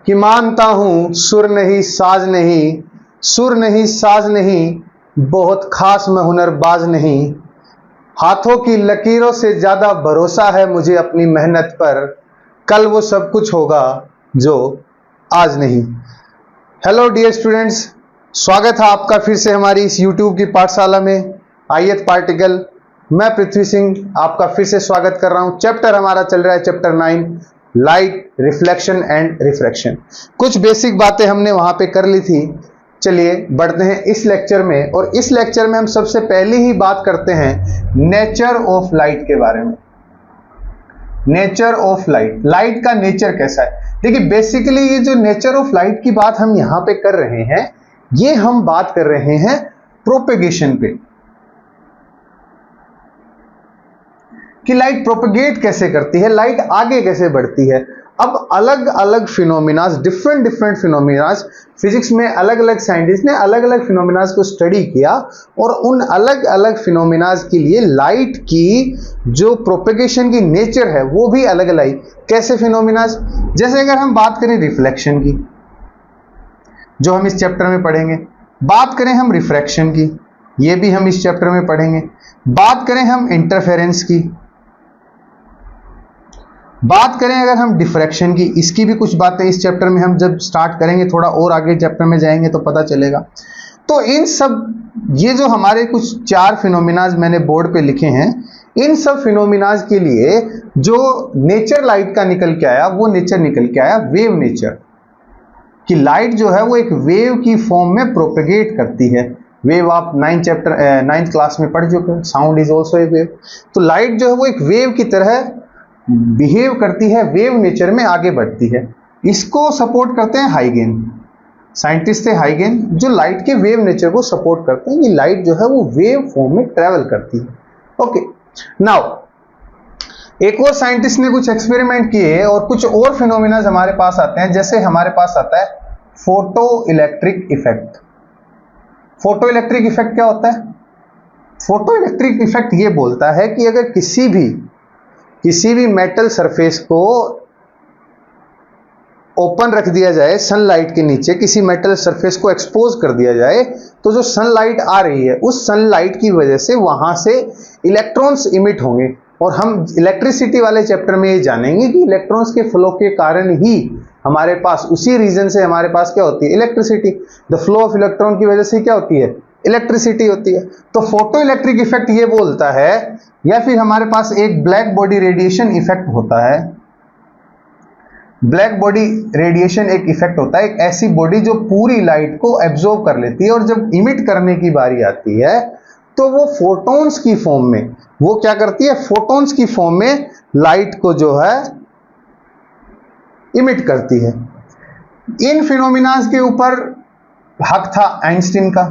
कि मानता हूं सुर नहीं साज नहीं, सुर नहीं साज नहीं, बहुत खास मैं हुनरबाज नहीं, हाथों की लकीरों से ज्यादा भरोसा है मुझे अपनी मेहनत पर, कल वो सब कुछ होगा जो आज नहीं। हेलो डियर स्टूडेंट्स, स्वागत है आपका फिर से हमारी इस YouTube की पाठशाला में ith पार्टिकल। मैं पृथ्वी सिंह आपका फिर से स्वागत कर रहा हूं। चैप्टर हमारा चल रहा है chapter 9, light, reflection and refraction. कुछ बेसिक बातें हमने वहां पे कर ली थी। चलिए बढ़ते हैं इस लेक्चर में, और इस लेक्चर में हम सबसे पहले ही बात करते हैं नेचर ऑफ लाइट के बारे में। नेचर ऑफ लाइट, लाइट का नेचर कैसा है। देखिए बेसिकली ये जो नेचर ऑफ लाइट की बात हम यहां पे कर रहे हैं, ये हम बात कर रहे हैं प्रोपेगेशन पे, कि लाइट प्रोपेगेट कैसे करती है, लाइट आगे कैसे बढ़ती है। अब अलग अलग फिनोमिनाज, डिफरेंट फिनोमिनाज, फिजिक्स में अलग अलग साइंटिस्ट ने अलग अलग फिनोमिनाज को स्टडी किया, और उन अलग अलग फिनोमिनाज के लिए लाइट की जो प्रोपेगेशन की नेचर है वो भी अलग अलग। कैसे फिनोमिनाज, जैसे अगर हम बात करें रिफ्लेक्शन की, जो हम इस चैप्टर में पढ़ेंगे, बात करें हम रिफ्रैक्शन की, ये भी हम इस चैप्टर में पढ़ेंगे, बात करें हम इंटरफेरेंस की, बात करें अगर हम डिफ्रैक्शन की, इसकी भी कुछ बातें इस चैप्टर में हम जब स्टार्ट करेंगे, थोड़ा और आगे चैप्टर में जाएंगे तो पता चलेगा। तो इन सब, ये जो हमारे कुछ 4 फिनोमिनाज मैंने बोर्ड पे लिखे हैं, इन सब फिनोमिनाज के लिए जो नेचर लाइट का निकल के आया, वो नेचर निकल के आया वेव नेचर, कि लाइट जो है वो एक वेव की फॉर्म में प्रोपेगेट करती है। वेव आप 9th क्लास में पढ़ चुके हो, sound is also a wave. तो लाइट जो है वो एक वेव की तरह बिहेव करती है, वेव नेचर में आगे बढ़ती है। इसको सपोर्ट करते हैं हाइगेन, साइंटिस्ट थे हाइगेन, जो लाइट के वेव नेचर को सपोर्ट करते हैं कि लाइट जो है वो वेव फॉर्म में ट्रेवल करती है। ओके, नाउ एक और साइंटिस्ट ने कुछ एक्सपेरिमेंट किए और कुछ और फिनोमिना हमारे पास आते हैं। जैसे हमारे पास आता है photo electric effect. Photo electric effect क्या होता है? फोटो इलेक्ट्रिक इफेक्ट ये बोलता है कि अगर किसी भी मेटल सरफेस को ओपन रख दिया जाए सनलाइट के नीचे, किसी मेटल सरफेस को एक्सपोज कर दिया जाए, तो जो सनलाइट आ रही है उस सनलाइट की वजह से वहां से इलेक्ट्रॉन्स इमिट होंगे। और हम इलेक्ट्रिसिटी वाले चैप्टर में ये जानेंगे कि इलेक्ट्रॉन्स के फ्लो के कारण ही हमारे पास, उसी रीजन से हमारे पास क्या होती है, electricity. The flow of electron की वजह से क्या होती है, इलेक्ट्रिसिटी होती है। तो फोटो इलेक्ट्रिक इफेक्ट ये बोलता है, या फिर हमारे पास एक ब्लैक बॉडी रेडिएशन इफेक्ट होता है। ब्लैक बॉडी रेडिएशन एक इफेक्ट होता है, एक ऐसी बॉडी जो पूरी लाइट को एब्जॉर्ब कर लेती है, और जब इमिट करने की बारी आती है तो वो फोटॉन्स की फॉर्म में, वो क्या करती है, फोटॉन्स की फॉर्म में लाइट को जो है इमिट करती है। इन फिनोमिनाज के ऊपर हक था आइंस्टीन का,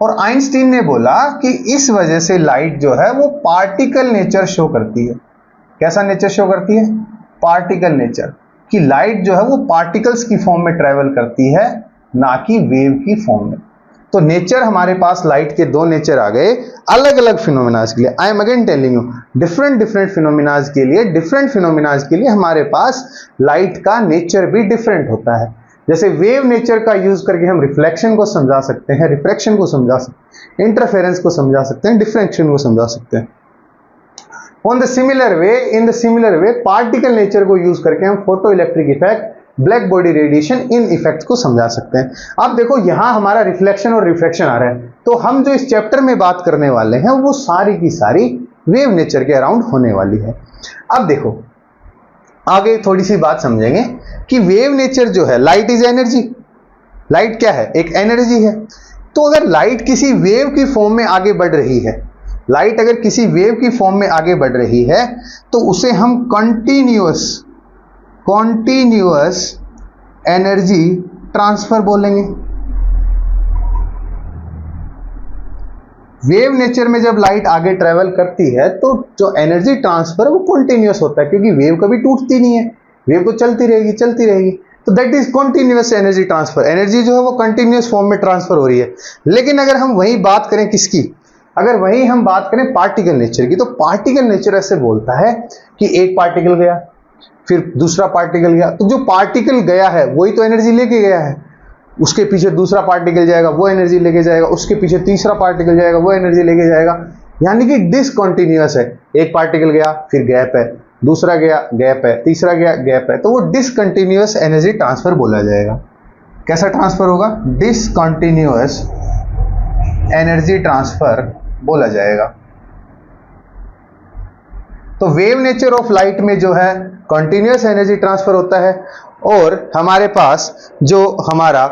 और आइंस्टीन ने बोला कि इस वजह से लाइट जो है वो पार्टिकल नेचर शो करती है। कैसा नेचर शो करती है? पार्टिकल नेचर, कि लाइट जो है वो पार्टिकल्स की फॉर्म में ट्रेवल करती है, ना कि वेव की फॉर्म में। तो नेचर हमारे पास लाइट के 2 नेचर आ गए अलग अलग फिनोमिनाज के लिए। I am again telling you, different phenomenas के लिए, डिफरेंट फिनोमिनाज के लिए हमारे पास लाइट का नेचर भी डिफरेंट होता है। जैसे वेव नेचर का यूज करके हम रिफ्लेक्शन को समझा सकते हैं, रिफ्रैक्शन को समझा सकते हैं, इंटरफेरेंस को समझा सकते हैं, डिफ्रैक्शन को समझा सकते हैं। In the similar way particle nature को यूज करके हम photo electric effect, black body radiation, in effects को समझा सकते हैं। अब देखो यहां हमारा रिफ्लेक्शन और रिफ्रैक्शन आ रहा है, तो हम जो इस चैप्टर में बात करने वाले हैं वो सारी की सारी वेव नेचर के अराउंड होने वाली है। अब देखो आगे थोड़ी सी बात समझेंगे कि वेव नेचर जो है, लाइट इज एनर्जी। लाइट क्या है? एक एनर्जी है। तो अगर लाइट किसी वेव की फॉर्म में आगे बढ़ रही है, लाइट अगर किसी वेव की फॉर्म में आगे बढ़ रही है, तो उसे हम कॉन्टिन्यूअस एनर्जी ट्रांसफर बोलेंगे। वेव नेचर में जब लाइट आगे ट्रेवल करती है तो जो एनर्जी ट्रांसफर वो कॉन्टिन्यूअस होता है, क्योंकि वेव कभी टूटती नहीं है, वेव तो चलती रहेगी। तो that is continuous energy transfer. Energy जो है वो कंटिन्यूअस फॉर्म में ट्रांसफर हो रही है। लेकिन अगर हम वही बात करें किसकी, अगर वही हम बात करें पार्टिकल नेचर की, तो पार्टिकल नेचर ऐसे बोलता है कि एक पार्टिकल गया, फिर दूसरा पार्टिकल गया, तो जो पार्टिकल गया है वही तो एनर्जी लेके गया है, उसके पीछे दूसरा पार्टिकल जाएगा वो एनर्जी लेके जाएगा, उसके पीछे तीसरा पार्टिकल जाएगा वो एनर्जी लेके जाएगा, यानी कि डिसकंटिन्यूअस है। एक पार्टिकल गया फिर गैप है, दूसरा गया गैप है, तीसरा गया गैप है, तो वो डिसकंटिन्यूअस एनर्जी ट्रांसफर बोला जाएगा। कैसा ट्रांसफर होगा? डिसकंटिन्यूअस एनर्जी ट्रांसफर बोला जाएगा। तो वेव नेचर ऑफ लाइट में जो है कंटिन्यूअस एनर्जी ट्रांसफर होता है, और हमारे पास जो हमारा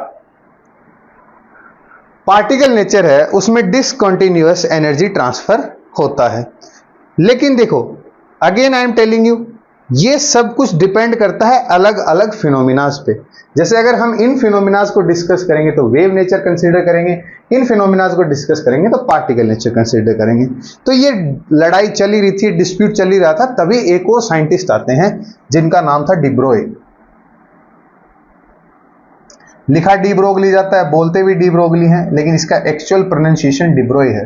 पार्टिकल नेचर है उसमें डिसकंटिन्यूअस एनर्जी ट्रांसफर होता है। लेकिन देखो, again I am telling you, ये सब कुछ डिपेंड करता है अलग अलग फिनोमिनास पे। जैसे अगर हम इन फिनोमिनास को डिस्कस करेंगे तो वेव नेचर कंसीडर करेंगे, इन फिनोमिनास को डिस्कस करेंगे तो पार्टिकल नेचर कंसीडर करेंगे। तो ये लड़ाई चली रही थी, डिस्प्यूट चली रहा था, तभी एक और साइंटिस्ट आते हैं जिनका नाम था डी ब्रोई। लिखा डी ब्रोगली जाता है, बोलते भी डी ब्रोगली हैं, लेकिन इसका एक्चुअल प्रोनाउंसिएशन डी ब्रोई है।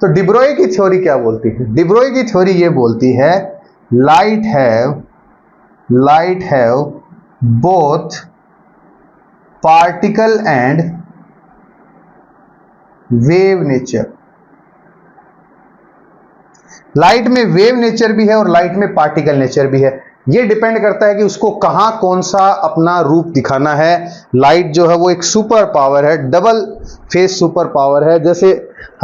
तो डी ब्रोई की थ्योरी क्या बोलती है? डी ब्रोई की थ्योरी ये बोलती है light have both particle and wave nature. Light में वेव नेचर भी है और लाइट में पार्टिकल नेचर भी है। ये डिपेंड करता है कि उसको कहां कौन सा अपना रूप दिखाना है। लाइट जो है वो एक सुपर पावर है, डबल फेस सुपर पावर है। जैसे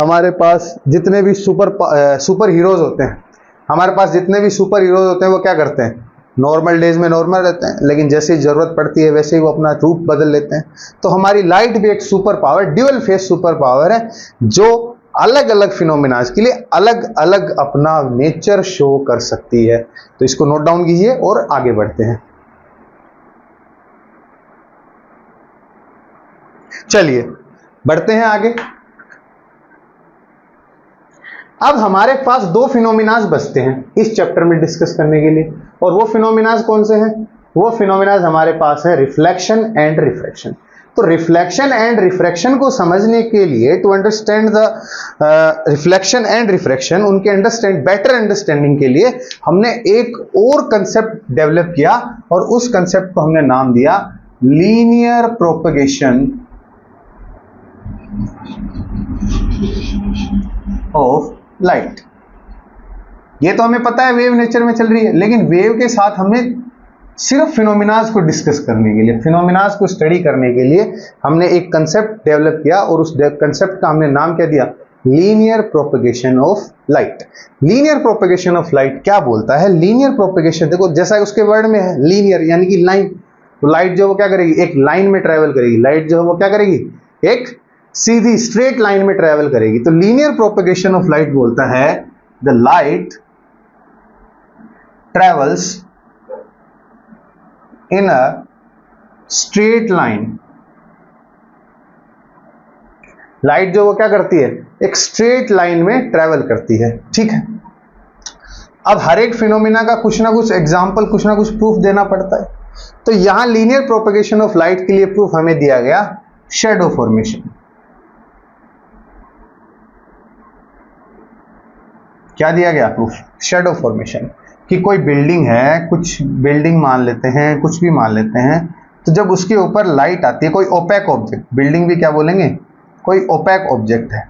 हमारे पास जितने भी सुपर हीरोज होते हैं, हमारे पास जितने भी सुपर हीरोज होते हैं वो क्या करते हैं? नॉर्मल डेज में नॉर्मल रहते हैं, लेकिन जैसे ही जरूरत पड़ती है वैसे ही वो अपना रूप बदल लेते हैं। तो हमारी लाइट भी एक super power, dual face super power है, जो अलग अलग फिनोमिनास के लिए अलग अलग अपना नेचर शो कर सकती है। तो इसको नोट डाउन कीजिए और आगे बढ़ते हैं। चलिए बढ़ते हैं आगे। अब हमारे पास दो फिनोमिनास बचते हैं इस चैप्टर में डिस्कस करने के लिए, और वो फिनोमिनास कौन से हैं? वो फिनोमिनास हमारे पास है रिफ्लेक्शन एंड रिफ्रैक्शन। तो रिफ्लेक्शन एंड रिफ्रैक्शन को समझने के लिए, to understand the reflection and refraction, उनके बेटर अंडरस्टैंडिंग के लिए हमने एक और कंसेप्ट डेवलप किया, और उस कंसेप्ट को हमने नाम दिया लीनियर प्रोपगेशन ऑफ लाइट। ये तो हमें पता है वेव नेचर में चल रही है, लेकिन वेव के साथ हमने सिर्फ फिनोमिनास को डिस्कस करने के लिए, फिनोमिनास को स्टडी करने के लिए हमने एक कंसेप्ट डेवलप किया, और उस कंसेप्ट का हमने नाम क्या दिया? Linear propagation of light. Linear propagation of light क्या बोलता है? लीनियर प्रोपगेशन, देखो जैसा उसके वर्ड में है लीनियर, यानी कि लाइन। तो लाइट जो वो क्या करेगी? एक लाइन में ट्रेवल करेगी। लाइट जो है वो क्या करेगी? एक सीधी स्ट्रेट लाइन में ट्रेवल करेगी। तो लीनियर प्रोपगेशन ऑफ लाइट बोलता है the light travels in a straight line. Light जो वो क्या करती है? एक स्ट्रेट लाइन में ट्रेवल करती है। ठीक है, अब हर एक फिनोमिना का कुछ ना कुछ एग्जाम्पल, कुछ ना कुछ प्रूफ देना पड़ता है। तो यहां लीनियर प्रोपगेशन ऑफ लाइट के लिए प्रूफ हमें दिया गया शैडो फॉर्मेशन। क्या दिया गया प्रूफ? Shadow formation. कि कोई बिल्डिंग है, कुछ बिल्डिंग मान लेते हैं, कुछ भी मान लेते हैं, तो जब उसके ऊपर लाइट आती है, कोई ओपेक ऑब्जेक्ट, बिल्डिंग भी क्या बोलेंगे? कोई ओपेक ऑब्जेक्ट है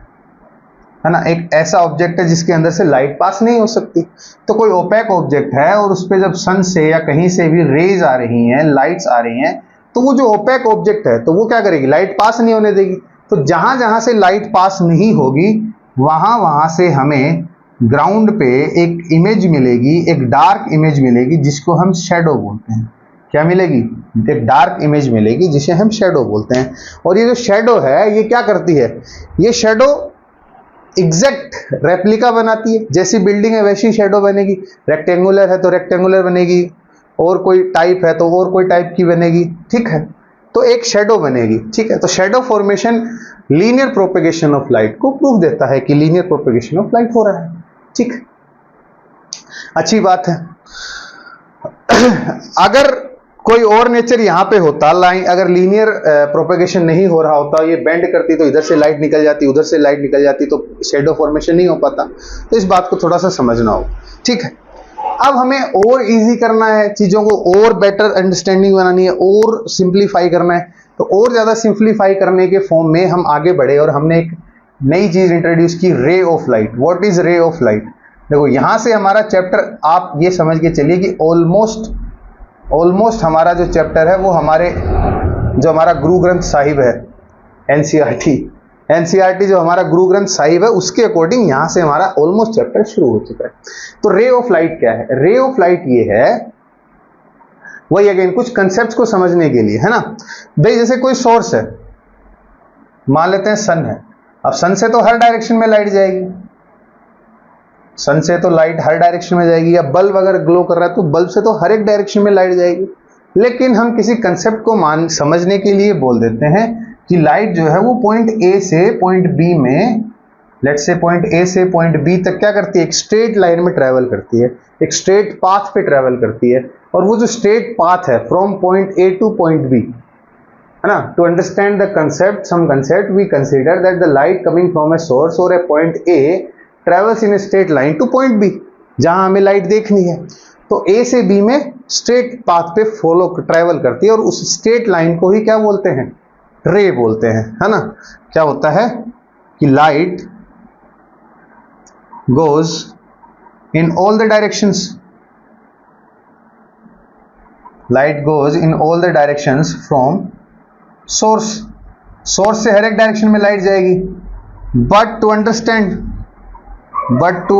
ना, एक ऐसा ऑब्जेक्ट है जिसके अंदर से लाइट पास नहीं हो सकती। तो कोई ओपेक ऑब्जेक्ट है और उस पर जब सन से या कहीं से भी रेज आ रही हैं, लाइट्स आ रही हैं, तो वो जो ओपेक ऑब्जेक्ट है तो वो क्या करेगी? लाइट पास नहीं होने देगी। तो जहां जहां से लाइट पास नहीं होगी वहां वहां से हमें ग्राउंड पे एक इमेज मिलेगी, एक डार्क इमेज मिलेगी, जिसको हम शैडो बोलते हैं। क्या मिलेगी? एक डार्क इमेज मिलेगी जिसे हम शैडो बोलते हैं। और ये जो शैडो है ये क्या करती है? ये शैडो एग्जैक्ट रेप्लिका बनाती है। जैसी बिल्डिंग है वैसी शैडो बनेगी। रेक्टेंगुलर है तो रेक्टेंगुलर बनेगी, और कोई टाइप है तो और कोई टाइप की बनेगी। ठीक है, तो एक शैडो बनेगी। ठीक है, तो shadow formation linear propagation of light को प्रूफ देता है कि लीनियर प्रोपगेशन ऑफ लाइट हो रहा है। ठीक, अच्छी बात है। अगर कोई और नेचर यहां पे होता, लाइन अगर लीनियर प्रोपगेशन नहीं हो रहा होता, ये बेंड करती तो इधर से लाइट निकल जाती, उधर से लाइट निकल जाती, तो शैडो फॉर्मेशन नहीं हो पाता। तो इस बात को थोड़ा सा समझना हो। ठीक है, अब हमें और इजी करना है चीजों को, और बेटर अंडरस्टैंडिंग बनानी है, और सिंप्लीफाई करना है। तो और ज्यादा सिंप्लीफाई करने के फॉर्म में हम आगे बढ़े और हमने एक नई चीज इंट्रोड्यूस की, ray of light. What is ray of light? देखो यहां से हमारा चैप्टर आप ये समझ के चलिए कि ऑलमोस्ट हमारा जो चैप्टर है वो जो हमारा गुरु ग्रंथ साहिब है, एनसीईआरटी जो हमारा गुरु ग्रंथ साहिब है उसके अकॉर्डिंग यहां से हमारा ऑलमोस्ट चैप्टर शुरू हो चुका है। तो रे ऑफ लाइट क्या है? रे ऑफ लाइट ये है, वही अगेन कुछ कंसेप्ट को समझने के लिए है ना भाई। जैसे कोई सोर्स है, मान लेते हैं सन है। अब सन से तो हर डायरेक्शन में लाइट जाएगी, सन से तो लाइट हर डायरेक्शन में जाएगी, या बल्ब अगर ग्लो कर रहा है तो बल्ब से तो हर एक डायरेक्शन में लाइट जाएगी। लेकिन हम किसी कंसेप्ट को समझने के लिए बोल देते हैं कि लाइट जो है वो पॉइंट ए से पॉइंट बी में, लेट्स से पॉइंट ए से पॉइंट बी तक क्या करती है? एक स्ट्रेट लाइन में ट्रेवल करती है, एक स्ट्रेट पाथ पे ट्रेवल करती है। और वो जो स्ट्रेट पाथ है from point A to point B, है ना, to understand the concept, some concept we consider that the light coming from a source और a point A travels in a straight line to point B, जहां हमें light देखनी है। तो ए से B में स्ट्रेट पाथ पे ट्रेवल करती है, और उस स्ट्रेट लाइन को ही क्या बोलते हैं? रे बोलते हैं, है ना। क्या होता है कि light goes in all the directions, light goes in all the directions from source से हर एक डायरेक्शन में लाइट जाएगी। but to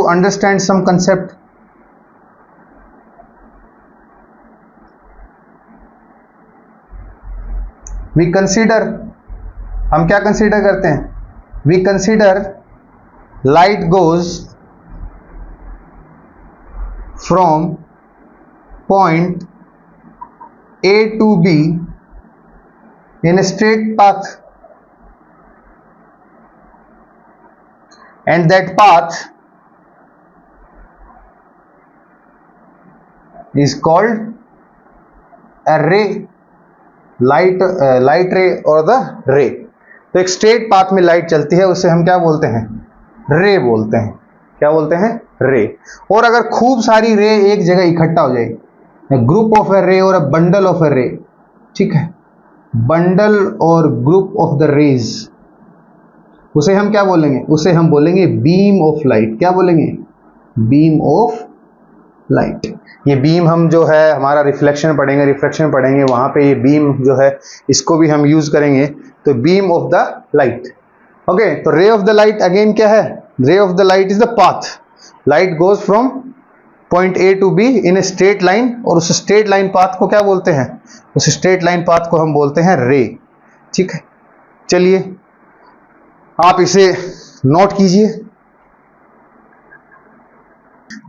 understand some concept, we consider, हम क्या कंसीडर करते हैं? we consider light goes from point A to B in a straight path, and that path is called a ray, light ray or the ray। तो एक straight path में light चलती है, उसे हम क्या बोलते हैं? रे बोलते हैं। क्या बोलते हैं? रे। और अगर खूब सारी रे एक जगह इकट्ठा हो जाएगी, ग्रुप ऑफ ए रे और अ बंडल ऑफ ए रे, ठीक है, बंडल और ग्रुप ऑफ द रेज, उसे हम क्या बोलेंगे? उसे हम बोलेंगे बीम ऑफ लाइट। क्या बोलेंगे? Beam of light. ये बीम हम जो है हमारा रिफ्लेक्शन पढ़ेंगे, वहां पे ये बीम जो है इसको भी हम यूज करेंगे। तो beam of the light, okay. तो ray of the light again क्या है? Ray of the light is the path, light goes from point A to B in a straight line, और उस स्ट्रेट लाइन पाथ को क्या बोलते हैं? उस स्ट्रेट लाइन पाथ को हम बोलते हैं रे, ठीक है। चलिए आप इसे नोट कीजिए।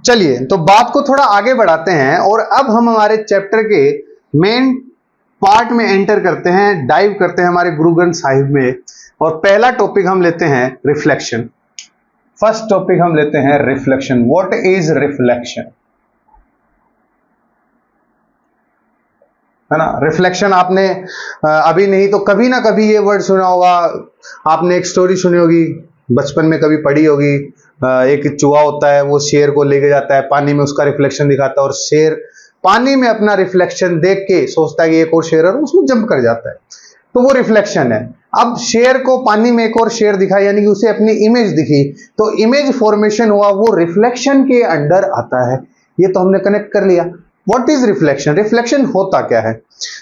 चलिए तो बात को थोड़ा आगे बढ़ाते हैं, और अब हम हमारे चैप्टर के मेन पार्ट में एंटर करते हैं, डाइव करते हैं हमारे गुरु ग्रंथ साहिब में। और पहला टॉपिक हम लेते हैं रिफ्लेक्शन। फर्स्ट टॉपिक हम लेते हैं रिफ्लेक्शन। What is reflection? है ना, रिफ्लेक्शन आपने अभी नहीं तो कभी ना कभी ये वर्ड सुना होगा। आपने एक स्टोरी सुनी होगी, बचपन में कभी पढ़ी होगी। एक चूहा होता है, वो शेर को लेके जाता है पानी में, उसका रिफ्लेक्शन दिखाता है, और शेर पानी में अपना रिफ्लेक्शन देख के सोचता है कि एक और शेर है, और उसमें जंप कर जाता है। तो वो रिफ्लेक्शन है। अब शेर को पानी में एक और शेर दिखा, यानी कि उसे अपनी इमेज दिखी, तो इमेज फॉर्मेशन हुआ, वो रिफ्लेक्शन के अंडर आता है। ये तो हमने कनेक्ट कर लिया। What is reflection? रिफ्लेक्शन होता क्या है?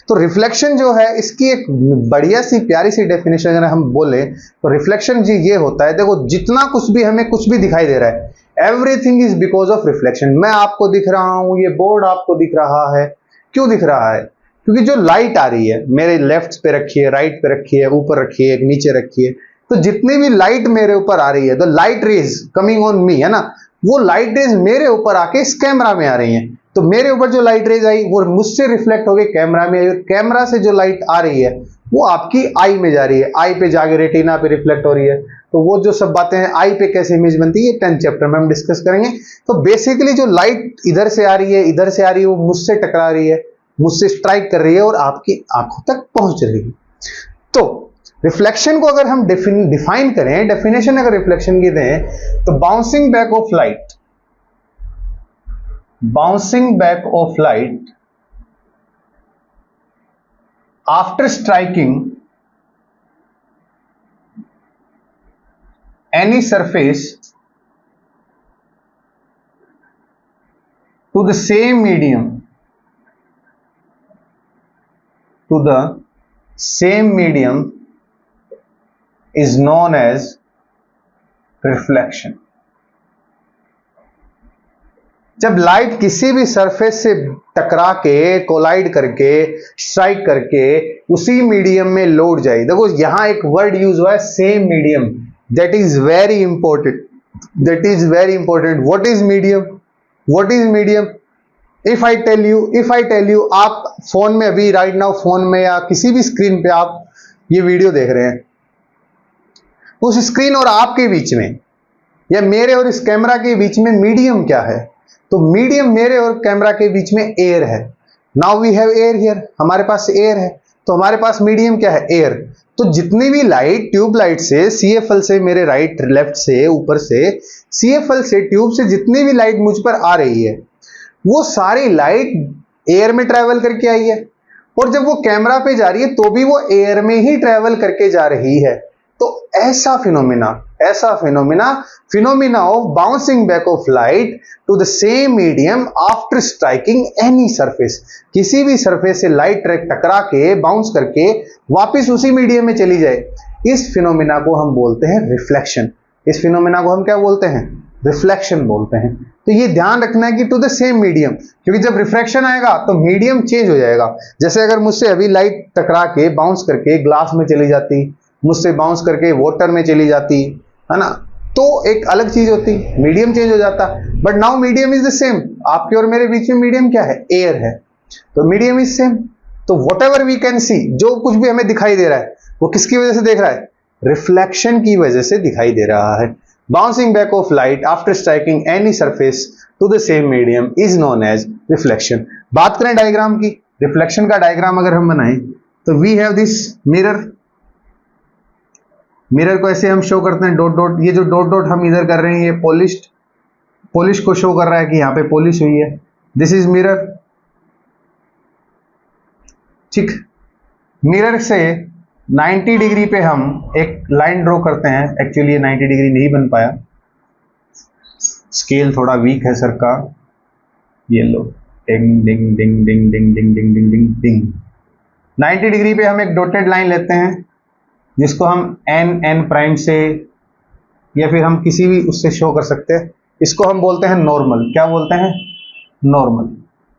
तो रिफ्लेक्शन जो है इसकी एक बढ़िया सी प्यारी सी डेफिनेशन अगर हम बोले तो रिफ्लेक्शन जी ये होता है, देखो जितना कुछ भी हमें कुछ भी दिखाई दे रहा है, everything is because of reflection. मैं आपको दिख रहा हूं, ये बोर्ड आपको दिख रहा है, क्यों दिख रहा है? क्योंकि जो लाइट आ रही है मेरे लेफ्ट पे रखी है, राइट पे रखी है, ऊपर रखी है, नीचे रखी है, तो जितनी भी लाइट मेरे ऊपर आ रही है, the light rays coming on me, है ना, वो लाइट रेज मेरे ऊपर आके इस कैमरा में आ रही हैं। तो मेरे ऊपर जो लाइट रेज आई वो मुझसे रिफ्लेक्ट हो गई कैमरा में, कैमरा से जो लाइट आ रही है वो आपकी आई में जा रही है, आई पे जाके रेटिना पे रिफ्लेक्ट हो रही है। तो वो जो सब बातें हैं आई पे कैसे इमेज बनती है, ये 10th चैप्टर में हम डिस्कस करेंगे। तो बेसिकली जो लाइट इधर से आ रही है, इधर से आ रही है, वो मुझसे टकरा रही है, मुझसे स्ट्राइक कर रही है और आपकी आंखों तक पहुंच रही है। तो रिफ्लेक्शन को अगर हम डिफाइन करें, डेफिनेशन अगर रिफ्लेक्शन की दें, तो bouncing back of light, bouncing back of light after striking any surface to the same medium is known as reflection. जब लाइट किसी भी सरफेस से टकरा के कोलाइड करके स्ट्राइक करके उसी मीडियम में लौट जाए, देखो यहां एक वर्ड यूज हुआ है same medium, that is very important, that is very important. What is medium? What is medium? If I tell you आप फोन में अभी राइट नाउ फोन में या किसी भी स्क्रीन पे आप ये वीडियो देख रहे हैं, उस स्क्रीन और आपके बीच में या मेरे और इस कैमरा के बीच में मीडियम क्या है? तो मीडियम मेरे और कैमरा के बीच में एयर है. Now we have air here, हमारे पास एयर है, तो हमारे पास मीडियम क्या है? एयर. तो जितनी भी लाइट ट्यूब लाइट से CFL से मेरे राइट लेफ्ट से ऊपर से CFL से ट्यूब से जितनी भी लाइट मुझ पर आ रही है वो सारी लाइट एयर में ट्रेवल करके आई है, और जब वो कैमरा पे जा रही है तो भी वो एयर में ही ट्रेवल करके जा रही है. तो ऐसा phenomena of bouncing back of light to the same medium after striking any surface, किसी भी सरफेस से लाइट टकरा के बाउंस करके वापस उसी मीडियम में चली जाए, इस फिनोमिना को हम बोलते हैं रिफ्लेक्शन. इस फिनोमिना को हम क्या बोलते हैं? रिफ्लेक्शन बोलते हैं. तो ये ध्यान रखना है कि टू द सेम मीडियम, क्योंकि जब रिफ्रैक्शन आएगा तो मीडियम चेंज हो जाएगा. जैसे अगर मुझसे अभी लाइट टकरा के बाउंस करके ग्लास में चली जाती, मुझसे बाउंस करके वाटर में चली जाती है ना, तो एक अलग चीज होती, मीडियम चेंज हो जाता. But now medium is the same, आपके और मेरे बीच में मीडियम क्या है? एयर है, तो मीडियम इज सेम. तो whatever we can see, जो कुछ भी हमें दिखाई दे रहा है वो किसकी वजह से देख रहा है? रिफ्लेक्शन की वजह से दिखाई दे रहा है. Bouncing back of light after striking any surface to the same medium is known as reflection. बात करें डायग्राम की, रिफ्लेक्शन का डायग्राम अगर हम बनाएं तो we have this mirror. Mirror को ऐसे हम शो करते हैं डॉट डॉट, ये जो डॉट डॉट हम इधर कर रहे हैं ये पॉलिश को शो कर रहा है कि यहां पे पॉलिश हुई है. This is mirror. ठीक, मिरर से 90 डिग्री पे हम एक लाइन ड्रॉ करते हैं. एक्चुअली ये 90 डिग्री नहीं बन पाया, स्केल थोड़ा वीक है सर का. ये लो, डिंग डिंग डिंग डिंग डिंग डिंग डिंग डिंग डिंग डिंग. 90 डिग्री पे हम एक डॉटेड लाइन लेते हैं जिसको हम n प्राइम से या फिर हम किसी भी उससे शो कर सकते हैं. इसको हम बोलते हैं नॉर्मल. क्या बोलते हैं? नॉर्मल.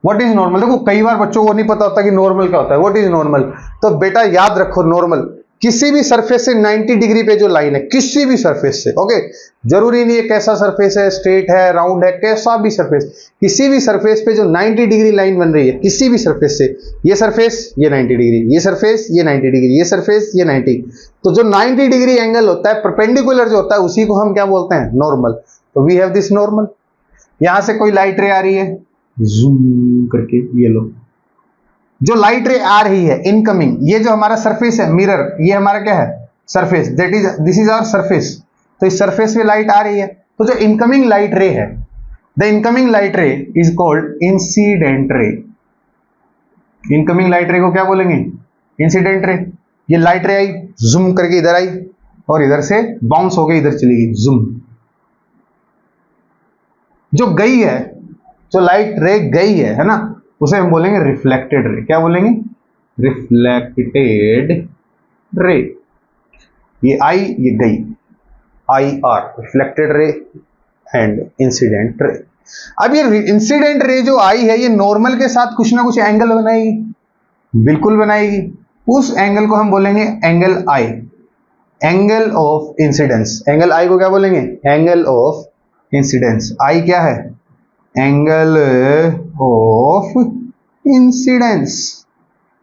What is normal? देखो कई बार बच्चों को नहीं पता होता कि नॉर्मल क्या होता है. What is normal? तो बेटा याद रखो, नॉर्मल किसी भी सरफेस से 90 डिग्री पे जो लाइन है, किसी भी सरफेस से, ओके, जरूरी नहीं है कैसा सरफेस है, स्ट्रेट है, राउंड है, कैसा भी सरफेस, किसी भी सरफेस पे जो 90 डिग्री लाइन बन रही है, किसी भी सरफेस से, ये सरफेस ये 90 डिग्री, ये सरफेस ये 90 डिग्री, ये सरफेस ये 90, तो जो 90 डिग्री एंगल होता है परपेंडिकुलर जो होता है उसी को हम क्या बोलते हैं? नॉर्मल. तो वी हैव दिस नॉर्मल. यहां से कोई लाइट रे आ रही है, जूम करके ये लो, जो लाइट रे आ रही है इनकमिंग, ये जो हमारा सरफेस है मिरर, ये हमारा क्या है? Surface. That is, this is our surface. तो इस सरफेस पे लाइट आ रही है, तो जो इनकमिंग लाइट रे है, द इनकमिंग लाइट रे is called incident ray. Incoming light रे को क्या बोलेंगे? Incident ray. ये लाइट रे आई, जूम करके इधर आई और इधर से बाउंस होके इधर चली गई, जूम. जो गई है, जो लाइट रे गई है ना, उसे हम बोलेंगे रिफ्लेक्टेड रे. क्या बोलेंगे? Reflected ray. ये आई, ये गई, IR, reflected ray and incident ray. अब ये इंसिडेंट रे जो आई है ये नॉर्मल के साथ कुछ ना कुछ एंगल बनाएगी, बिल्कुल बनाएगी. उस एंगल को हम बोलेंगे angle I, angle of incidence. Angle I को क्या बोलेंगे? Angle of incidence. I क्या है? Angle of incidence.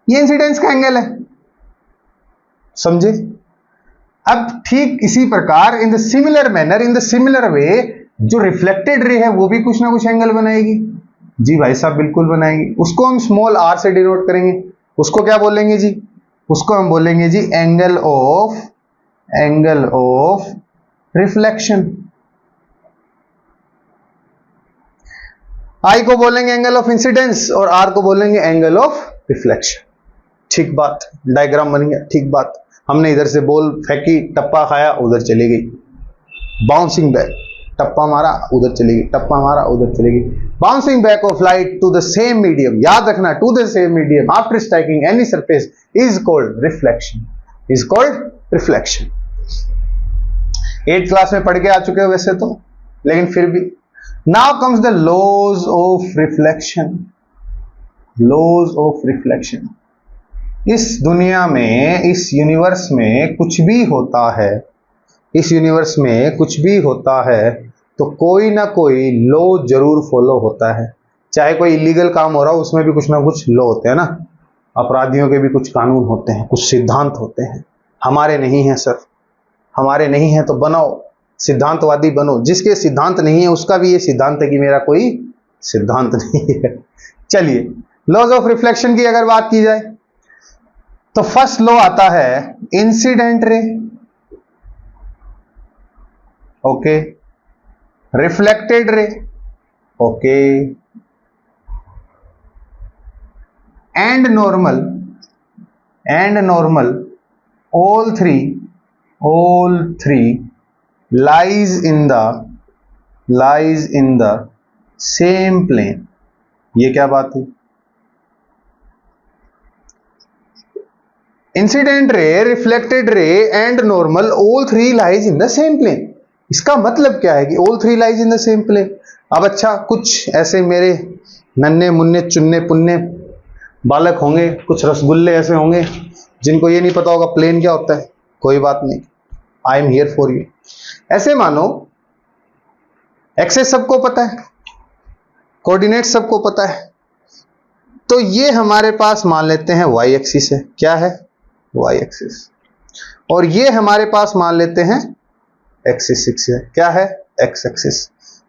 ये इंसिडेंस का एंगल है, समझे? अब ठीक इसी प्रकार इन the similar manner, in the similar वे, जो रिफ्लेक्टेड रे है वो भी कुछ ना कुछ एंगल बनाएगी. जी भाई साहब बिल्कुल बनाएगी. उसको हम स्मॉल r से डिनोट करेंगे. उसको क्या बोलेंगे जी? उसको हम बोलेंगे जी एंगल ऑफ रिफ्लेक्शन. आई को बोलेंगे एंगल ऑफ इंसिडेंस और आर को बोलेंगे एंगल ऑफ रिफ्लेक्शन। ठीक बात, डायग्राम बन गया। ठीक बात, हमने इधर से बॉल फेंकी, टप्पा खाया, उधर चली गई, बाउंसिंग बैक, टप्पा मारा उधर चली गई, टप्पा मारा उधर चली गई, bouncing back of light to the same medium, याद रखना, to the same medium after striking any surface is called reflection, is called reflection. 8th class में पढ़ के आ चुके हो वैसे तो, लेकिन फिर भी। Now comes the laws of reflection, laws of reflection. इस दुनिया में, इस यूनिवर्स में कुछ भी होता है, इस यूनिवर्स में कुछ भी होता है तो कोई ना कोई लॉ जरूर फॉलो होता है। चाहे कोई इलीगल काम हो रहा हो, उसमें भी कुछ ना कुछ लॉ होते हैं ना, अपराधियों के भी कुछ कानून होते हैं, कुछ सिद्धांत होते हैं। हमारे नहीं है सर, हमारे नहीं है तो बनाओ, सिद्धांतवादी बनो। जिसके सिद्धांत नहीं है उसका भी ये सिद्धांत है कि मेरा कोई सिद्धांत नहीं है। चलिए, लॉज ऑफ रिफ्लेक्शन की अगर बात की जाए तो फर्स्ट लॉ आता है incident ray, okay, reflected ray, okay, and normal, all three lies in the same plane। ये क्या बात है? Incident ray, reflected ray and normal, all three lies in the same plane। इसका मतलब क्या है कि all three lies in the same plane। अब अच्छा, कुछ ऐसे मेरे नन्हे मुन्ने चुन्ने पुन्ने बालक होंगे, कुछ रसगुल्ले ऐसे होंगे जिनको ये नहीं पता होगा प्लेन क्या होता है। कोई बात नहीं, I am here for you. ऐसे मानो एक्सेस सबको पता है, कोऑर्डिनेट सबको पता है, तो ये हमारे पास मान लेते हैं वाई एक्सिस है। क्या है? Y axis. और ये हमारे पास मान लेते हैं एक्सिस है। क्या है? X axis,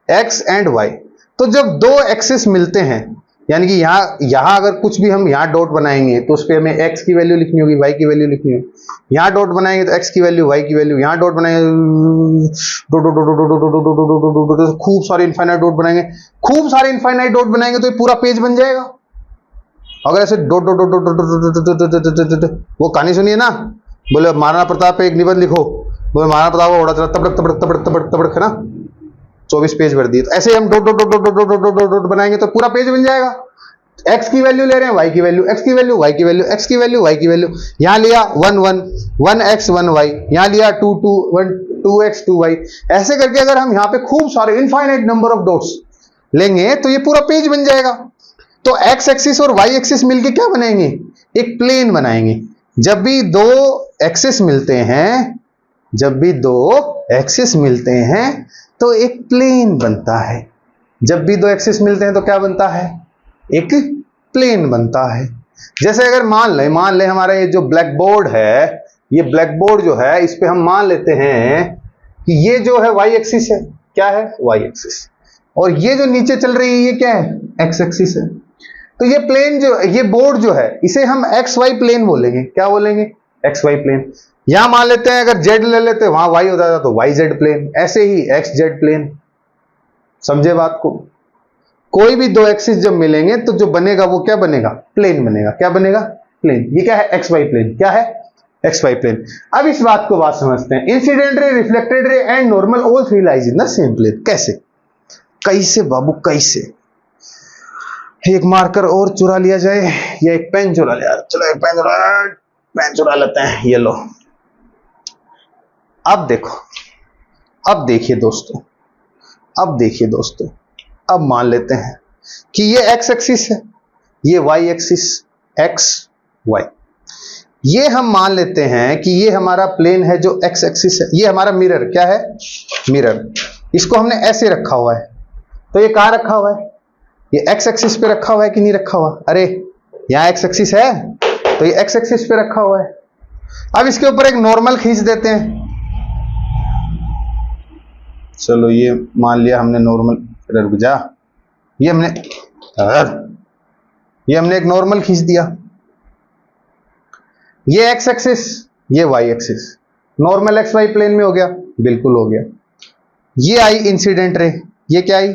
X and Y. तो जब दो एक्सिस मिलते हैं, यानी कि यहां अगर कुछ भी हम यहां डॉट बनाएंगे तो उस पर हमें एक्स की वैल्यू लिखनी होगी, वाई की वैल्यू लिखनी होगी। यहां डॉट बनाएंगे तो एक्स की वैल्यू, वाई की वैल्यू, यहां डॉट बनाएंगे, खूब सारे इनफाइनाइट डॉट बनाएंगे, खूब सारे इनफाइनाइट डॉट बनाएंगे तो ये पूरा पेज बन जाएगा। अगर ऐसे डॉट डॉट डॉट डॉट, वो कहानी सुनिए ना, बोले महाराणा प्रताप पे एक निबंध लिखो, बोले महाराणा प्रताप को उड़ा चला तबड़क तबड़क तबड़क तबड़क तबड़क, है ना, 24 पेज भर दिए। तो ऐसे हम dot dot dot dot dot dot dot dot बनाएंगे तो पूरा पेज बन जाएगा। एक्स की वैल्यू ले रहे हैं, वाई की वैल्यू, एक्स की वैल्यू, वाई की वैल्यू, एक्स की वैल्यू, वाई की वैल्यू। यहां लिया 1 1 1 एक्स 1 वाई, यहां लिया 2 2 1 2 एक्स 2 वाई। ऐसे करके अगर हम यहां पे खूब सारे इनफाइनाइट नंबर ऑफ डॉट्स लेंगे तो ये पूरा पेज बन जाएगा। तो एक्स एक्सिस और वाई एक्सिस मिलके क्या बनाएंगे? एक प्लेन बनाएंगे। जब भी दो एक्सिस मिलते हैं, जब भी दो एक्सिस मिलते हैं तो एक प्लेन बनता है। जब भी दो एक्सिस मिलते हैं तो क्या बनता है? एक प्लेन बनता है। जैसे अगर मान ले हमारा ये जो ब्लैक बोर्ड है, ये ब्लैक बोर्ड जो है, इस पे हम मान लेते हैं कि ये जो है वाई एक्सिस है। क्या है? Y axis. और ये जो नीचे चल रही है ये क्या है? एक्स एक्सिस है। तो ये प्लेन जो, ये बोर्ड जो है, इसे हम एक्स वाई प्लेन बोलेंगे। क्या बोलेंगे? X Y plane. यहां मान लेते हैं अगर जेड ले लेते हैं, वहां वाई हो जाता तो वाई जेड प्लेन। ऐसे ही एक्स जेड प्लेन। समझे बात को? कोई भी दो एक्सिस जब मिलेंगे तो जो बनेगा वो क्या बनेगा? प्लेन बनेगा। क्या बनेगा? प्लेन। ये क्या है? X Y plane. क्या है? X Y plane. अब इस बात को समझते हैं। Incident ray, reflected ray and normal, all three lies in the same plane. कैसे? कैसे बाबू, कैसे? एक मार्कर और चुरा लिया जाए या एक पेन चुरा लिया? चलो एक पेन चुरा लेते हैं। ये लो। अब देखो, अब देखिए दोस्तों, अब मान लेते हैं कि ये एक्स एक्सिस है, ये वाई एक्सिस, एक्स वाई। ये हम मान लेते हैं कि ये हमारा प्लेन है जो एक्स एक्सिस है। ये हमारा मिरर क्या है? मिरर। इसको हमने ऐसे रखा हुआ है। तो ये कहां रखा हुआ है? ये एक्स एक्सिस पे रखा हुआ है कि नहीं रखा हुआ? अरे यहां एक्स एक्सिस है तो ये एक्स एक्सिस पे रखा हुआ है। अब इसके ऊपर एक नॉर्मल खींच देते हैं। चलो ये मान लिया हमने नॉर्मल, रुक जा, ये हमने एक नॉर्मल खींच दिया। ये एक्स एक्सिस, ये Y axis, normal X Y plane में हो गया। बिल्कुल हो गया। ये आई इंसिडेंट रे, ये क्या आई?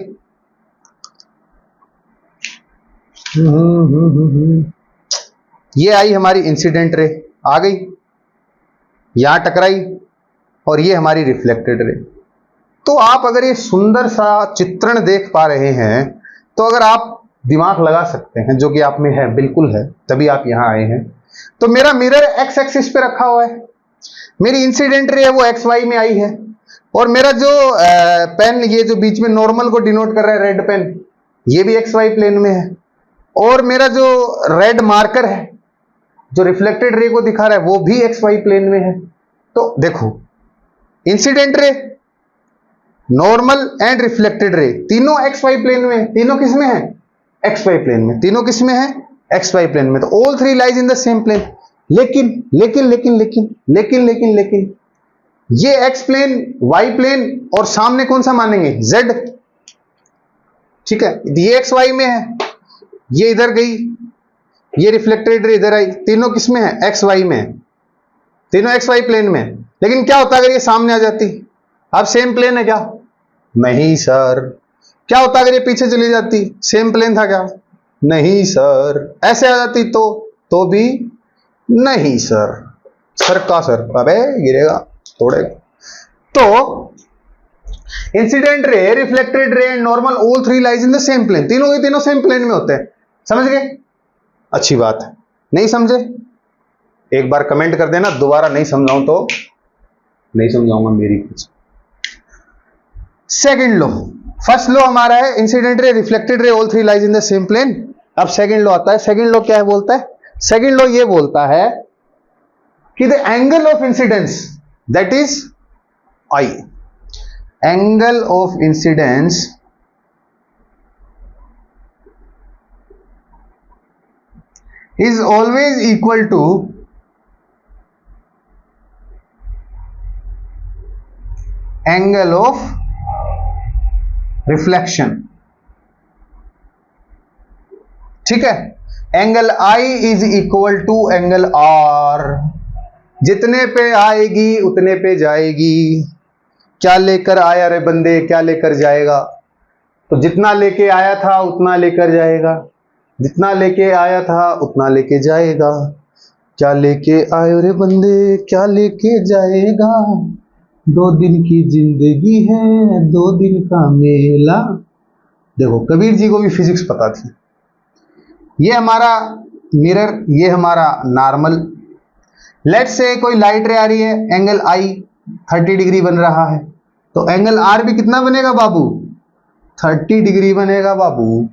ये आई हमारी इंसिडेंट रे, आ गई यहां टकराई, और ये हमारी रिफ्लेक्टेड रे। तो आप अगर ये सुंदर सा चित्रण देख पा रहे हैं तो अगर आप दिमाग लगा सकते हैं, जो कि आप में है, बिल्कुल है, तभी आप यहां आए हैं। तो मेरा मिरर एक्स एक्सिस पे रखा हुआ है, मेरी इंसिडेंट रे है वो एक्स वाई में आई है, और मेरा जो पेन, ये जो बीच में नॉर्मल को डिनोट कर रहा है रेड पेन, ये भी एक्स वाई प्लेन में है, और मेरा जो रेड मार्कर है जो रिफ्लेक्टेड रे को दिखा रहा है वो भी एक्स वाई प्लेन में है। तो देखो, incident ray, normal and reflected ray तीनों एक्स वाई प्लेन में है। तीनों किस में है? एक्स वाई प्लेन में। तीनों किस में है? एक्स वाई प्लेन में। तो all three lies in the same plane. लेकिन लेकिन लेकिन लेकिन लेकिन लेकिन लेकिन ये एक्स प्लेन, वाई प्लेन, और सामने कौन सा मानेंगे? जेड। ठीक है, ये एक्स वाई में है, ये इधर गई, ये रिफ्लेक्टेड रे इधर आई, तीनों किस में है? एक्स वाई में है, तीनों एक्स वाई प्लेन में। लेकिन क्या होता अगर ये सामने आ जाती? अब सेम प्लेन है क्या? नहीं सर। क्या होता अगर ये पीछे चली जाती? सेम प्लेन था क्या? नहीं सर। ऐसे आ जाती तो भी नहीं सर। सर का सर, अबे गिरेगा, तोड़ेगा। तो incident ray, reflected ray and normal, all three lies in the same plane. तीनों के तीनों सेम प्लेन में होते हैं। समझ गए? अच्छी बात है। नहीं समझे? एक बार कमेंट कर देना, दोबारा नहीं समझाऊं तो नहीं समझाऊंगा मेरी कुछ। सेकंड लॉ, फर्स्ट लॉ हमारा है incident ray, reflected ray, all three lies in the same plane. अब सेकंड लॉ आता है। सेकंड लॉ क्या है बोलता है? सेकंड लॉ ये बोलता है कि the angle of incidence, that is I, angle of incidence is always equal to angle of reflection। ठीक है, angle I is equal to angle R। जितने पे आएगी उतने पे जाएगी। क्या लेकर आया रे बंदे, क्या लेकर जाएगा? तो जितना लेके आया था उतना लेकर जाएगा, जितना लेके आया था उतना लेके जाएगा। क्या लेके आयो रे बंदे, क्या लेके जाएगा? 2 दिन की जिंदगी है, 2 दिन का मेला। देखो, कबीर जी को भी फिजिक्स पता थी। ये हमारा मिरर, ये हमारा नॉर्मल। लेट्स से कोई लाइट रे आ रही है, एंगल आई 30 डिग्री बन रहा है, तो एंगल आर भी कितना बनेगा बाबू? 30 डिग्री बनेगा बाबू।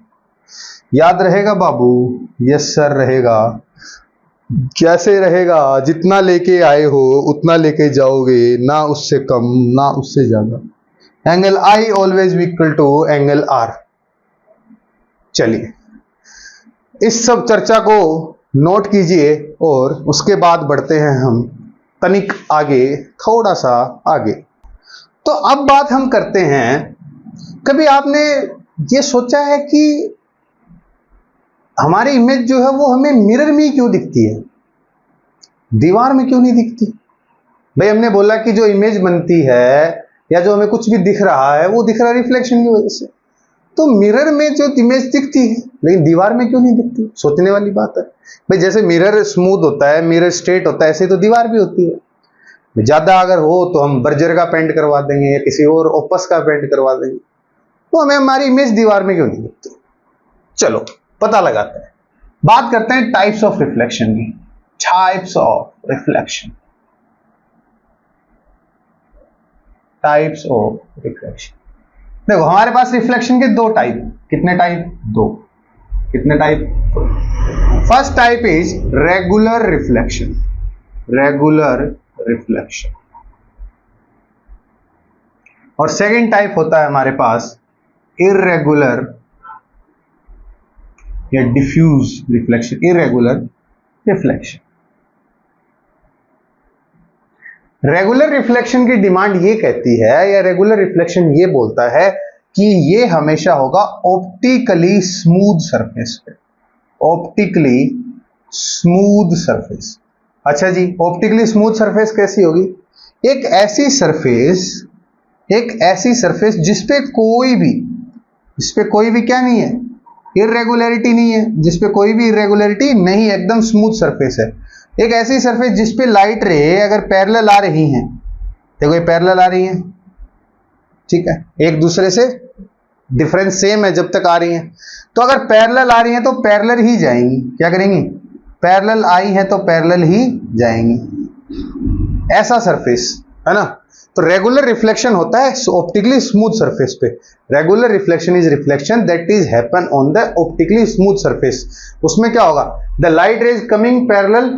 याद रहेगा बाबू? यस सर रहेगा। कैसे रहेगा? जितना लेके आए हो उतना लेके जाओगे, ना उससे कम ना उससे ज्यादा। Angle I always equal to angle R. चलिए, इस सब चर्चा को नोट कीजिए और उसके बाद बढ़ते हैं हम तनिक आगे, थोड़ा सा आगे। तो अब बात हम करते हैं, कभी आपने ये सोचा है कि हमारी इमेज जो है वो हमें मिरर में क्यों दिखती है, दीवार में क्यों नहीं दिखती? भाई हमने बोला कि जो इमेज बनती है या जो हमें कुछ भी दिख रहा है वो दिख रहा है रिफ्लेक्शन की वजह से। तो मिरर में जो इमेज दिखती है लेकिन दीवार में क्यों नहीं दिखती? सोचने वाली बात है भाई। जैसे मिरर स्मूथ होता है, मिरर स्ट्रेट होता है, ऐसे तो दीवार भी होती है। ज्यादा अगर हो तो हम बर्जर का पेंट करवा देंगे या किसी और ओपस का पेंट करवा देंगे, तो हमें हमारी इमेज दीवार में क्यों नहीं दिखती? चलो पता लगाते हैं। बात करते हैं टाइप्स ऑफ रिफ्लेक्शन की। Types of reflection, types of reflection. देखो, हमारे पास रिफ्लेक्शन के 2 टाइप। कितने टाइप? 2। कितने type? First type is regular reflection. Regular reflection. और सेकंड टाइप होता है हमारे पास इर्रेगुलर या diffuse reflection. Irregular reflection. Regular reflection की डिमांड ये कहती है, या रेगुलर रिफ्लेक्शन ये बोलता है कि ये हमेशा होगा ऑप्टिकली स्मूथ सरफेस पे। Optically smooth surface. अच्छा जी, ऑप्टिकली स्मूथ सरफेस कैसी होगी? एक ऐसी सरफेस जिसपे कोई भी क्या नहीं है? इरेगुलरिटी नहीं है, जिसपे कोई भी इरेगुलरिटी नहीं, एकदम स्मूथ सरफेस है। एक ऐसी सरफेस जिसपे लाइट रे अगर पैरेलल आ रही हैं, देखो ये पैरेलल आ रही हैं, ठीक है, एक दूसरे से डिफरेंस सेम है जब तक आ रही हैं, तो अगर पैरेलल आ रही हैं तो पैरेलल ही जाएंगी, क्या करेंगी, पैरेलल आई हैं तो पैरेलल ही जाएंगी, ऐसा सरफेस है ना। तो रेगुलर रिफ्लेक्शन होता है ऑप्टिकली स्मूथ सरफेस पे। Regular reflection is reflection that is happen on the optically smooth surface. उसमें क्या होगा, the light rays coming parallel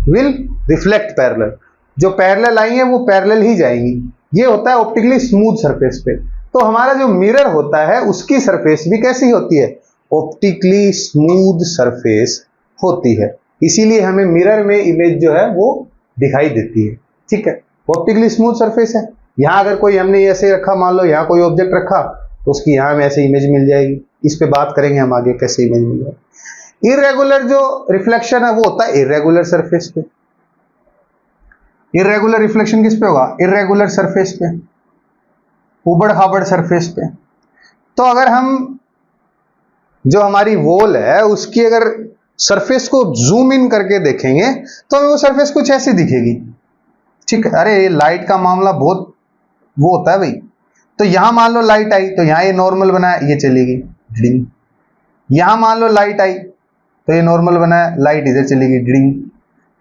will reflect parallel, जो पैरेलल आई है वो पैरेलल ही जाएंगी, ये होता है ऑप्टिकली स्मूथ सरफेस पे। तो हमारा जो मिरर होता है उसकी सरफेस भी कैसी होती है, ऑप्टिकली स्मूथ सरफेस होती है, इसीलिए हमें मिरर में इमेज जो है वो दिखाई देती है, ठीक है, ऑप्टिकली स्मूथ सरफेस है। यहां अगर कोई हमने ऐसे रखा, मान लो यहां कोई ऑब्जेक्ट रखा तो उसकी यहां में ऐसे इमेज मिल जाएगी, इस पे बात करेंगे हम आगे कैसे इमेज मिल जाएगी। इरेगुलर जो रिफ्लेक्शन है वो होता है इरेगुलर सरफेस पे। इरेगुलर रिफ्लेक्शन किस पे होगा, इरेगुलर सरफेस पे, उबड़ खाबड़ सरफेस पे। तो अगर हम जो हमारी वॉल है उसकी अगर सरफेस को जूम इन करके देखेंगे तो हमें वो सरफेस कुछ ऐसी दिखेगी, ठीक है। अरे लाइट का मामला बहुत वो होता है भाई। तो यहां मान लो लाइट आई तो यहां ये नॉर्मल बनाया, ये चली गई डिंग। यहां मान लो लाइट आई तो ये नॉर्मल बनाया, लाइट इधर चली गई डिंग।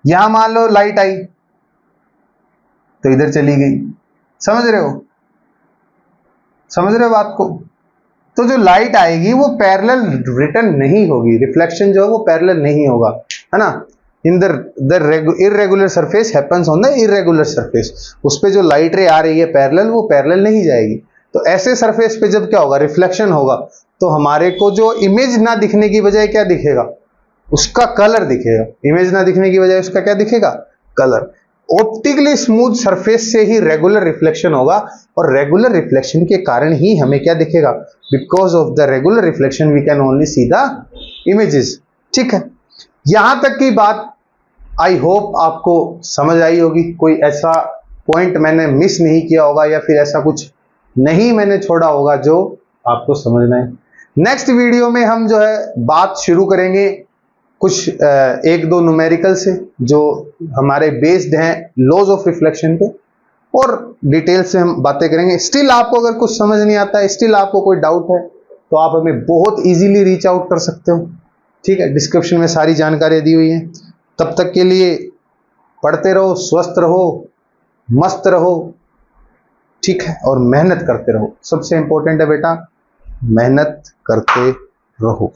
यहां मान लो लाइट आई तो इधर चली गई। समझ रहे हो, समझ रहे हो बात को। तो जो लाइट आएगी वो पैरेलल रिटर्न नहीं होगी, रिफ्लेक्शन जो है वो पैरेलल नहीं होगा, है ना। In the irregular surface happens on the irregular surface, उस पे जो लाइट रे आ रही है पैरेलल, वो पैरेलल नहीं जाएगी। तो ऐसे सरफेस पे जब क्या होगा, रिफ्लेक्शन होगा, तो हमारे को जो इमेज ना दिखने की बजाय क्या दिखेगा, उसका कलर दिखेगा। इमेज ना दिखने की बजाय उसका क्या दिखेगा, कलर। ऑप्टिकली स्मूथ सरफेस से ही रेगुलर रिफ्लेक्शन होगा, और रेगुलर रिफ्लेक्शन के कारण ही हमें क्या दिखेगा, because of the regular reflection we can only see the images, ठीक है। यहां तक की बात आई होप आपको समझ आई होगी, कोई ऐसा पॉइंट मैंने मिस नहीं किया होगा या फिर ऐसा कुछ नहीं मैंने छोड़ा होगा जो आपको समझना है। नेक्स्ट वीडियो में हम जो है बात शुरू करेंगे कुछ एक दो न्यूमेरिकल से जो हमारे बेस्ड हैं लॉज ऑफ रिफ्लेक्शन पे, और डिटेल से हम बातें करेंगे। स्टिल आपको अगर कुछ समझ नहीं आता है, स्टिल आपको कोई डाउट है, तो आप हमें बहुत इजीली रीच आउट कर सकते हो, ठीक है। डिस्क्रिप्शन में सारी जानकारी दी हुई है। तब तक के लिए पढ़ते रहो, स्वस्थ रहो, मस्त रहो, ठीक है, और मेहनत करते रहो। सबसे इंपॉर्टेंट है बेटा, मेहनत करते रहो।